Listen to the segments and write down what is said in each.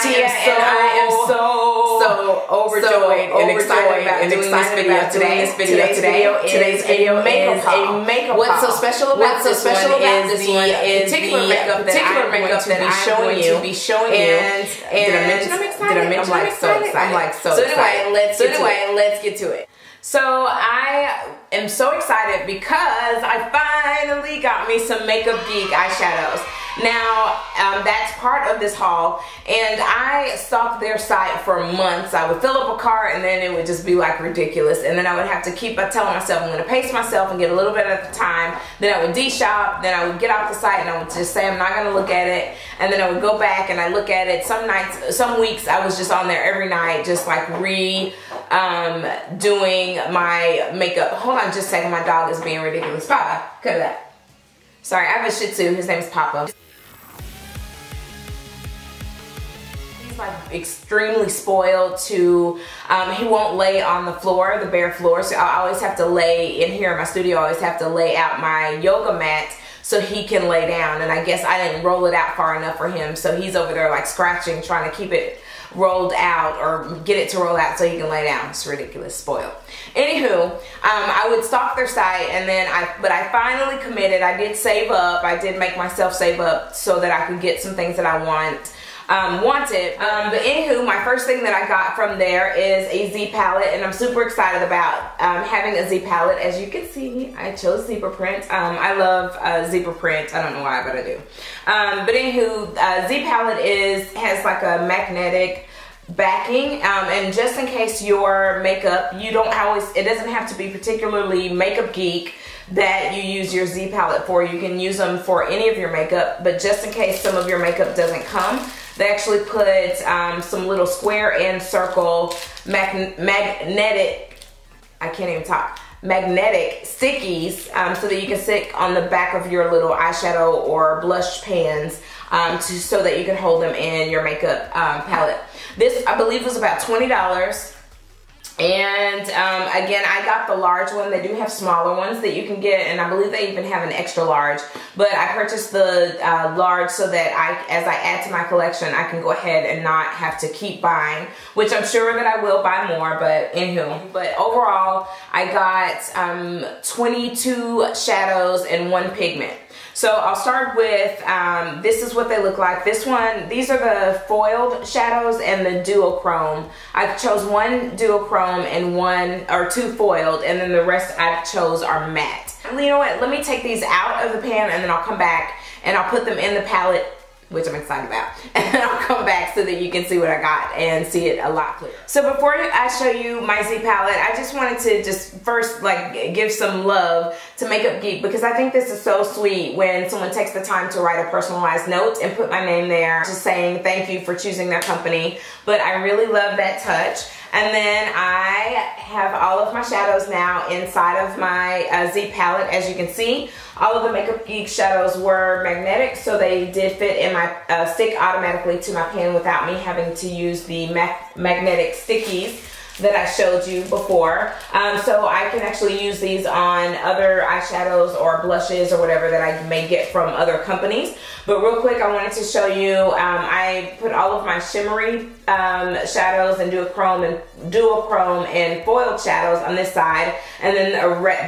I am so overjoyed and excited about doing this video today. Today's video is a makeup. What's so special about this one is the particular makeup that I'm going to be showing you. And did I mention I'm excited? I'm like so excited. I'm like so excited. So anyway, let's get to it. So I am so excited because I finally got me some Makeup Geek eyeshadows. Now, that's part of this haul, and I stalked their site for months. I would fill up a cart, and then it would just be like ridiculous, and then I would have to keep telling myself I'm going to pace myself and get a little bit at a time. Then I would de-shop, then I would get off the site, and I would just say I'm not going to look at it, and then I would go back and I look at it. Some nights, some weeks, I was just on there every night, just like doing my makeup. Hold on just a second, my dog is being ridiculous. Papa, cut it out. Sorry, I have a Shih Tzu, his name is Papa. Like extremely spoiled to he won't lay on the floor, the bare floor, so I always have to lay in here in my studio. I always have to lay out my yoga mat so he can lay down, and I guess I didn't roll it out far enough for him, so he's over there like scratching, trying to keep it rolled out or get it to roll out so he can lay down. It's ridiculous, spoiled. Anywho, I would stalk their site, and then I finally committed. I did save up. I did make myself save up so that I could get some things that I wanted. But anywho, my first thing that I got from there is a Z palette, and I'm super excited about having a Z palette. As you can see, I chose zebra print. I love zebra print. I don't know why, but I do. But anywho, Z palette has like a magnetic backing, and just in case your makeup, it doesn't have to be particularly Makeup Geek that you use your Z palette for. You can use them for any of your makeup, but just in case some of your makeup doesn't come, they actually put some little square and circle magnetic stickies so that you can stick on the back of your little eyeshadow or blush pans so that you can hold them in your makeup palette. This, I believe, was about $20. And again, I got the large one. They do have smaller ones that you can get, and I believe they even have an extra large, but I purchased the large so that as I add to my collection, I can go ahead and not have to keep buying, which I'm sure that I will buy more, but anywho. But overall, I got 22 shadows and 1 pigment. So I'll start with, this is what they look like. These are the foiled shadows and the duochrome. I chose 1 duochrome and 2 foiled, and then the rest I chose are matte. You know what, let me take these out of the pan, and then I'll come back and I'll put them in the palette, which I'm excited about, and then I'll come back so that you can see what I got and see it a lot clearer. So before I show you my Z palette, I just wanted to just first give some love to Makeup Geek, because I think this is so sweet when someone takes the time to write a personalized note and put my name there, just saying thank you for choosing their company. But I really love that touch. And then I have all of my shadows now inside of my Z palette. As you can see, all of the Makeup Geek shadows were magnetic, so they did fit in my stick automatically to my pan without me having to use the magnetic stickies that I showed you before. So I can actually use these on other eyeshadows or blushes or whatever that I may get from other companies. But real quick, I wanted to show you, I put all of my shimmery shadows and duochrome and foiled shadows on this side, and then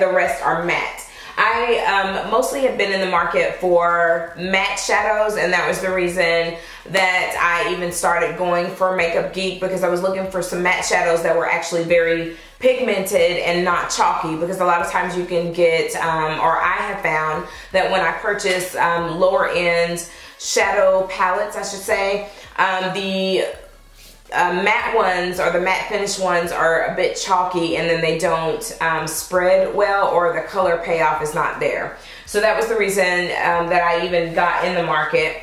the rest are matte. I mostly have been in the market for matte shadows, and that was the reason that I even started going for Makeup Geek, because I was looking for some matte shadows that were actually very pigmented and not chalky, because a lot of times you can get, or I have found that when I purchase lower end shadow palettes, I should say, the matte ones or the matte finish ones are a bit chalky, and then they don't spread well, or the color payoff is not there. So that was the reason that I even got in the market.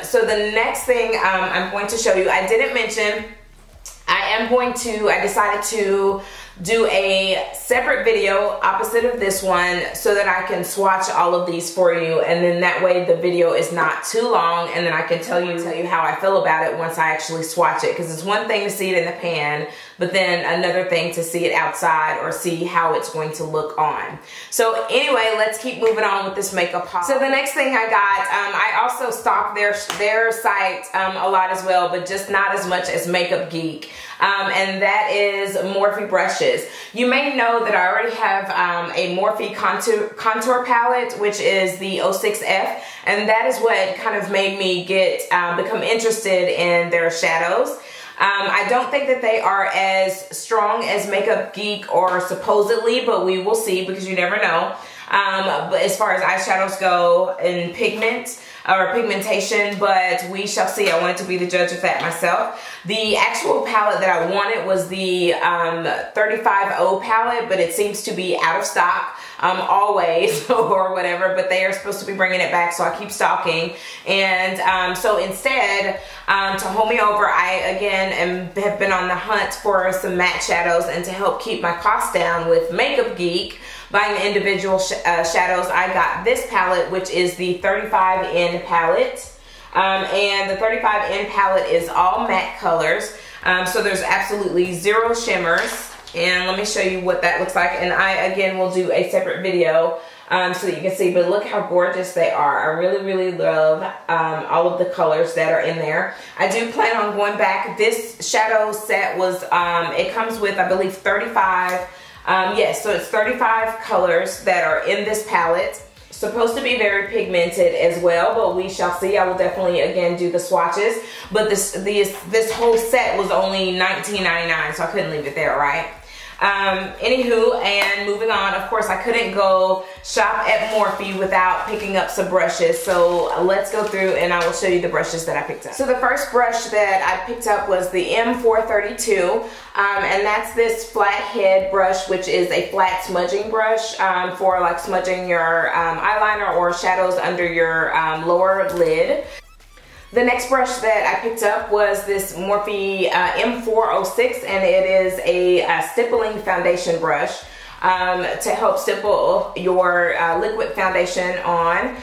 So the next thing I'm going to show you, I didn't mention, I I decided to do a separate video opposite of this one so that I can swatch all of these for you, and then that way the video is not too long, and then I can tell you how I feel about it once I actually swatch it, because it's one thing to see it in the pan, but then another thing to see it outside or see how it's going to look on. So anyway, let's keep moving on with this makeup haul. So the next thing I got, I also stock their site a lot as well, but just not as much as Makeup Geek. And that is Morphe brushes. You may know that I already have a Morphe contour palette, which is the 06F, and that is what kind of made me become interested in their shadows. I don't think that they are as strong as Makeup Geek or supposedly, but we will see because you never know. But as far as eyeshadows go in pigment or pigmentation, but we shall see. I wanted to be the judge of that myself. The actual palette that I wanted was the 35O palette, but it seems to be out of stock always or whatever, but they are supposed to be bringing it back, so I keep stalking. And so instead, to hold me over, I again have been on the hunt for some matte shadows, and to help keep my costs down with Makeup Geek, buying the individual shadows, I got this palette, which is the 35N palette. And the 35N palette is all matte colors. So there's absolutely zero shimmers. And let me show you what that looks like. And I, again, will do a separate video so that you can see. But look how gorgeous they are. I really, really love all of the colors that are in there. I do plan on going back. This shadow set was, it comes with, I believe, 35. Yes, so it's 35 colors that are in this palette. Supposed to be very pigmented as well, but we shall see. I will definitely, again, do the swatches. But this whole set was only $19.99, so I couldn't leave it there, right? Anywho, and moving on, of course, I couldn't go shop at Morphe without picking up some brushes. So let's go through and I will show you the brushes that I picked up. So the first brush that I picked up was the M432, and that's this flat head brush, which is a flat smudging brush for like smudging your eyeliner or shadows under your lower lid. The next brush that I picked up was this Morphe M406, and it is a stippling foundation brush to help stipple your liquid foundation on.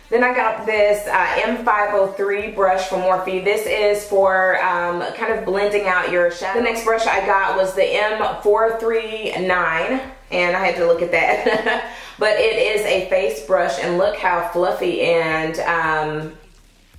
Then I got this M503 brush from Morphe. This is for kind of blending out your shadow. The next brush I got was the M439, and I had to look at that. But it is a face brush, and look how fluffy and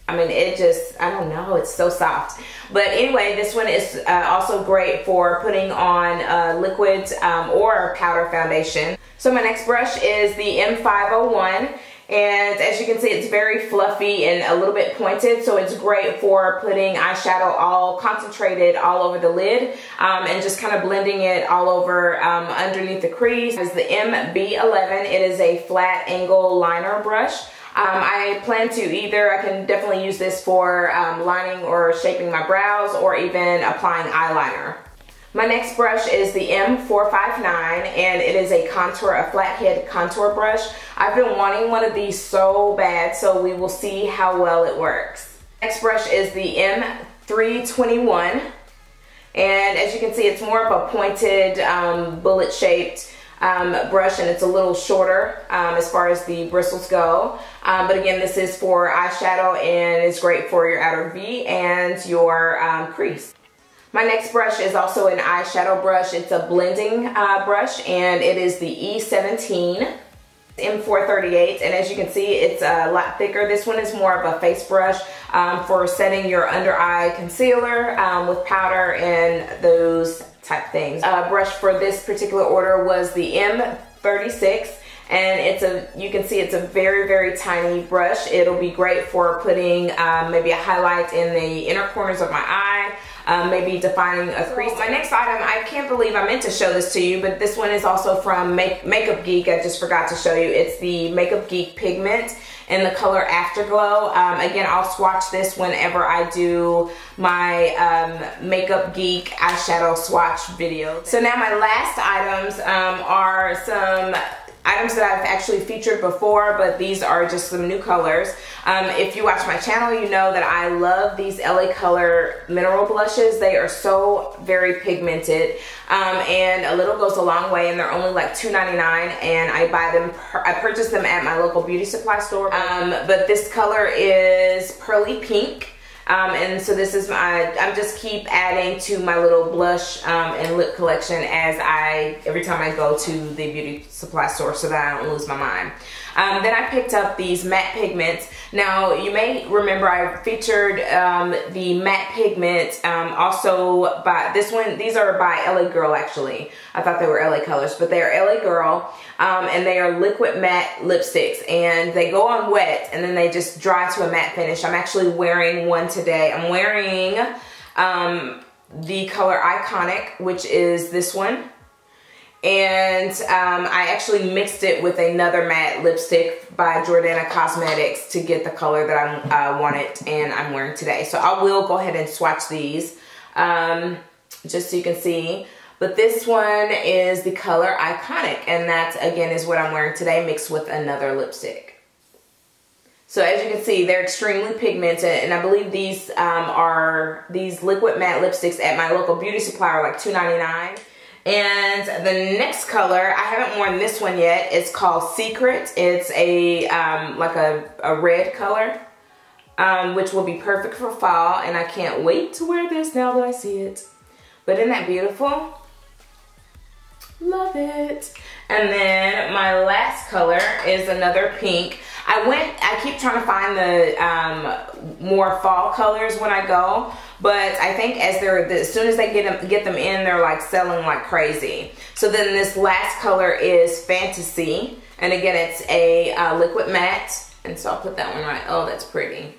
I mean, it just, I don't know, it's so soft. But anyway, this one is also great for putting on liquid or powder foundation. So my next brush is the M501. And as you can see, it's very fluffy and a little bit pointed, so it's great for putting eyeshadow all concentrated all over the lid and just kind of blending it all over underneath the crease. It's the MB11. It is a flat angle liner brush. I plan to I can definitely use this for lining or shaping my brows or even applying eyeliner. My next brush is the M459, and it is a flathead contour brush. I've been wanting one of these so bad, so we will see how well it works. Next brush is the M321, and as you can see, it's more of a pointed, bullet shaped brush, and it's a little shorter as far as the bristles go. But again, this is for eyeshadow, and it's great for your outer V and your crease. My next brush is also an eyeshadow brush. It's a blending brush, and it is the E17 M438, and as you can see, it's a lot thicker. This one is more of a face brush for setting your under eye concealer with powder and those type things. Brush for this particular order was the M36, and you can see it's a very, very tiny brush. It'll be great for putting maybe a highlight in the inner corners of my eye, maybe defining a crease. My next item, I can't believe I meant to show this to you, but this one is also from Makeup Geek. I just forgot to show you. It's the Makeup Geek Pigment in the color Afterglow. Again, I'll swatch this whenever I do my Makeup Geek eyeshadow swatch video. So now my last items are some items that I've actually featured before, but these are just some new colors. If you watch my channel, you know that I love these LA Color mineral blushes. They are so very pigmented, and a little goes a long way, and they're only like $2.99, and I purchase them at my local beauty supply store. But this color is Pearly Pink. And so this is I just keep adding to my little blush and lip collection every time I go to the beauty supply store, so that I don't lose my mind. Then I picked up these matte pigments. Now you may remember I featured the matte pigment also by this one. These are by LA Girl actually. I thought they were LA Colors, but they are LA Girl, and they are liquid matte lipsticks, and they go on wet and then they just dry to a matte finish. I'm actually wearing one today. I'm wearing the color Iconic, which is this one. And I actually mixed it with another matte lipstick by Jordana Cosmetics to get the color that I wanted, and I'm wearing today. So I will go ahead and swatch these just so you can see. But this one is the color Iconic, and that again is what I'm wearing today, mixed with another lipstick. So as you can see, they're extremely pigmented, and I believe these are these liquid matte lipsticks at my local beauty supply are like $2.99. And the next color, I haven't worn this one yet. It's called Secret. It's a like a red color, which will be perfect for fall, and I can't wait to wear this now that I see it. But isn't that beautiful? Love it. And then my last color is another pink. I keep trying to find the more fall colors when I go, but I think as soon as they get them in, they're like selling like crazy. So then this last color is Fantasy, and again it's a liquid matte, and so I'll put that one right. Oh, that's pretty.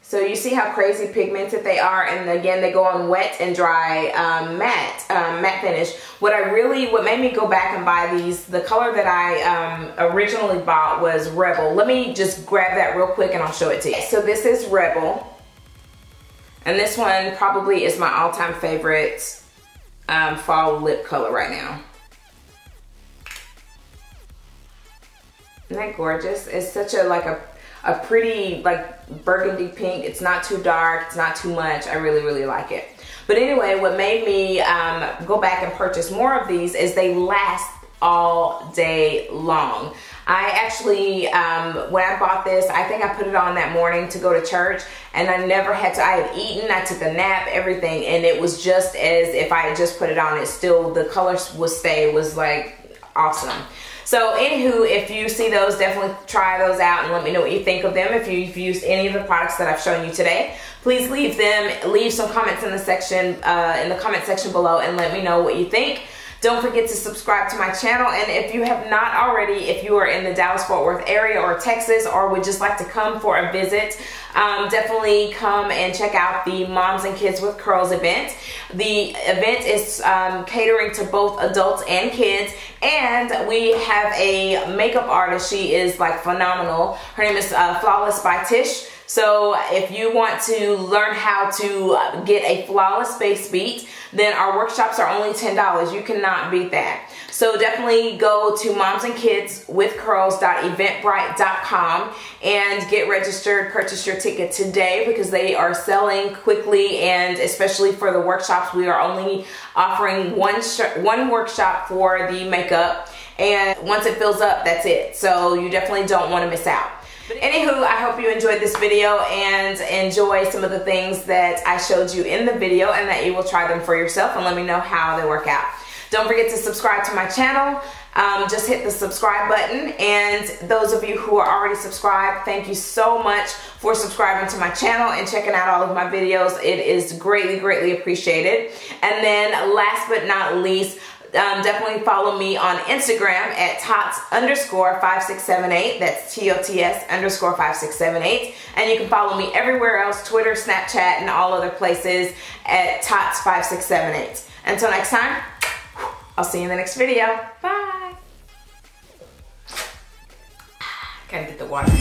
So you see how crazy pigmented they are, and again they go on wet and dry matte finish. What made me go back and buy these, the color that I originally bought was Rebel. Let me just grab that real quick and I'll show it to you. So this is Rebel, and this one probably is my all-time favorite fall lip color right now. Isn't that gorgeous? It's such a pretty like burgundy pink. It's not too dark, it's not too much. I really, really like it. But anyway, what made me go back and purchase more of these is they last all day long. I actually, when I bought this, I think I put it on that morning to go to church, and I never had to, I had eaten, I took a nap, everything, and it was just as if I had just put it on. It still, the color was like awesome. So anywho, if you see those, definitely try those out and let me know what you think of them. If you've used any of the products that I've shown you today, please leave some comments in the comment section below and let me know what you think. Don't forget to subscribe to my channel, and if you have not already, if you are in the Dallas-Fort Worth area or Texas, or would just like to come for a visit, definitely come and check out the Moms and Kids with Curls event. The event is catering to both adults and kids, and we have a makeup artist. She is like phenomenal. Her name is Flawless by Tish. So if you want to learn how to get a flawless face beat, then our workshops are only $10. You cannot beat that. So definitely go to momsandkidswithcurls.eventbrite.com and get registered, purchase your ticket today, because they are selling quickly, and especially for the workshops, we are only offering one workshop for the makeup, and once it fills up, that's it. So you definitely don't want to miss out. But anywho, I hope you enjoyed this video and enjoy some of the things that I showed you in the video, and that you will try them for yourself and let me know how they work out. Don't forget to subscribe to my channel. Just hit the subscribe button, and those of you who are already subscribed, thank you so much for subscribing to my channel and checking out all of my videos. It is greatly, greatly appreciated. And then last but not least, definitely follow me on Instagram at tots_5678. That's TOTS_5678. And you can follow me everywhere else, Twitter, Snapchat, and all other places at tots5678. Until next time, I'll see you in the next video. Bye. Gotta get the water.